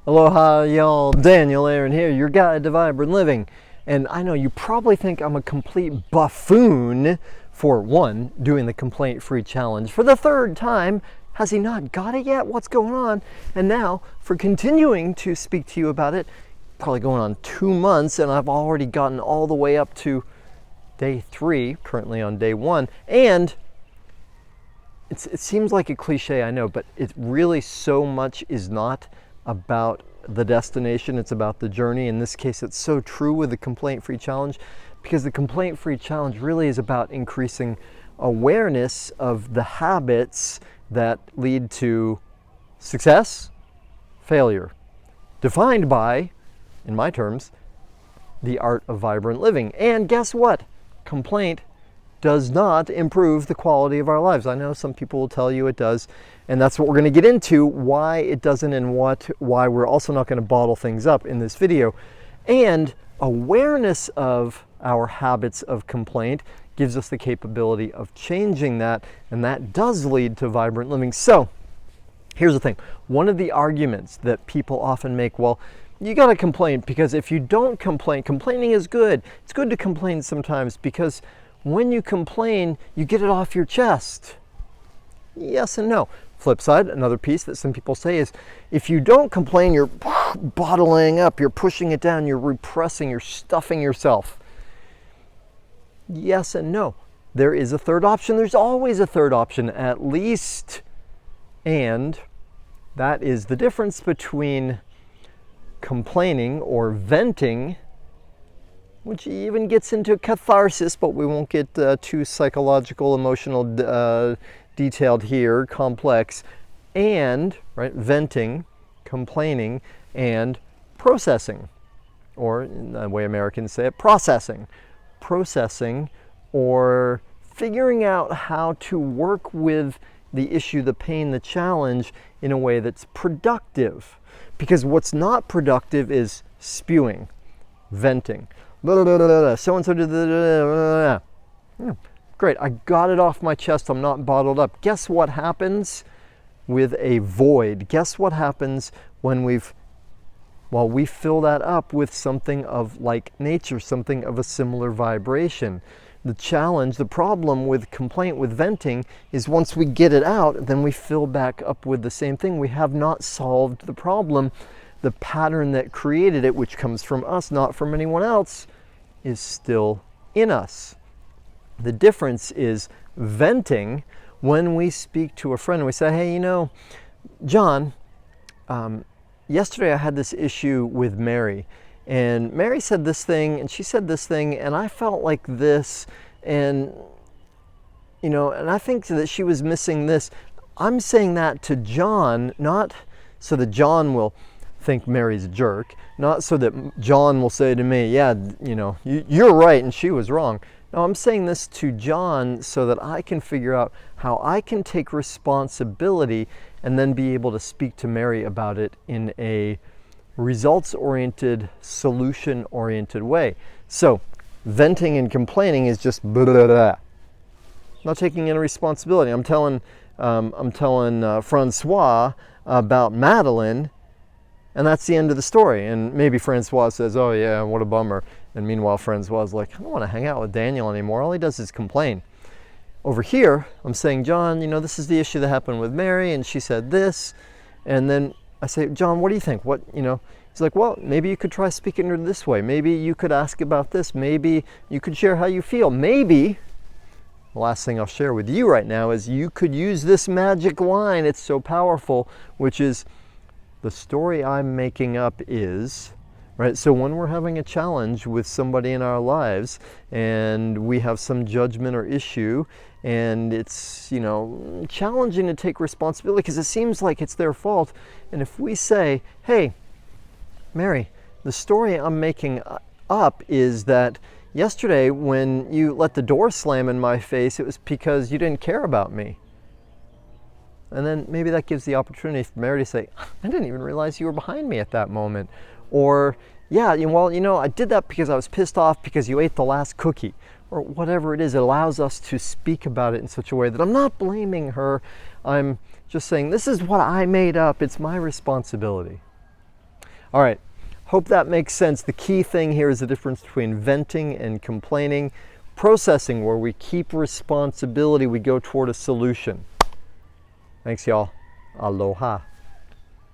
Aloha y'all, Daniel Aaron here, your guide to vibrant living. And I know you probably think I'm a complete buffoon for one, doing the complaint-free challenge for the third time. Has he not got it yet? What's going on? And now for continuing to speak to you about it, probably going on 2 months, and I've already gotten all the way up to day 3, currently on day 1. And it seems like a cliche, I know, but it really so much is not about the destination, it's about the journey. In this case, it's so true with the complaint-free challenge, because the complaint-free challenge really is about increasing awareness of the habits that lead to success, failure, defined by, in my terms, the art of vibrant living. And guess what? Complaint does not improve the quality of our lives. I know some people will tell you it does, and that's what we're going to get into, why it doesn't, and why we're also not going to bottle things up in this video. And awareness of our habits of complaint gives us the capability of changing that, and that does lead to vibrant living. So here's the thing. One of the arguments that people often make, well, you got to complain, because if you don't complain, complaining is good. It's good to complain sometimes, because when you complain, you get it off your chest. Yes and no. Flip side, another piece that some people say is, if you don't complain, you're bottling up, you're pushing it down, you're repressing, you're stuffing yourself. Yes and no. There is a third option. There's always a third option, at least. And that is the difference between complaining or venting, which even gets into catharsis, but we won't get too psychological, emotional, detailed here, complex, and venting, complaining, and processing, or in the way Americans say it, processing, or figuring out how to work with the issue, the pain, the challenge in a way that's productive. Because what's not productive is spewing, venting. So-and-so did great, I got it off my chest, I'm not bottled up. Guess what happens with a void? Guess what happens when we fill that up with something of like nature, something of a similar vibration? The challenge, the problem with complaint, with venting, is once we get it out, then we fill back up with the same thing. We have not solved the problem. The pattern that created it, which comes from us, not from anyone else, is still in us. The difference is venting when we speak to a friend and we say, hey, you know, John, yesterday I had this issue with Mary, and Mary said this thing, and she said this thing, and I felt like this, and, you know, and I think that she was missing this. I'm saying that to John, not so that John will think Mary's a jerk, not so that John will say to me, yeah, you know, you're right and she was wrong. No, I'm saying this to John so that I can figure out how I can take responsibility and then be able to speak to Mary about it in a results-oriented, solution-oriented way. So venting and complaining is just blah, blah, blah. Not taking any responsibility. I'm telling Francois about Madeline, and that's the end of the story. And maybe Francois says, oh yeah, what a bummer. And meanwhile, Francois is like, I don't want to hang out with Daniel anymore. All he does is complain. Over here, I'm saying, John, you know, this is the issue that happened with Mary, and she said this. And then I say, John, what do you think? What, you know, he's like, well, maybe you could try speaking to her this way. Maybe you could ask about this. Maybe you could share how you feel. Maybe, the last thing I'll share with you right now is you could use this magic line. It's so powerful, which is, the story I'm making up is, right? So when we're having a challenge with somebody in our lives and we have some judgment or issue, and it's, you know, challenging to take responsibility because it seems like it's their fault. And if we say, hey, Mary, the story I'm making up is that yesterday when you let the door slam in my face, it was because you didn't care about me. And then maybe that gives the opportunity for Mary to say, I didn't even realize you were behind me at that moment. Or, yeah, well, you know, I did that because I was pissed off because you ate the last cookie. Or whatever it is, it allows us to speak about it in such a way that I'm not blaming her. I'm just saying, this is what I made up. It's my responsibility. All right, hope that makes sense. The key thing here is the difference between venting and complaining. Processing, where we keep responsibility, we go toward a solution. Thanks, y'all. Aloha.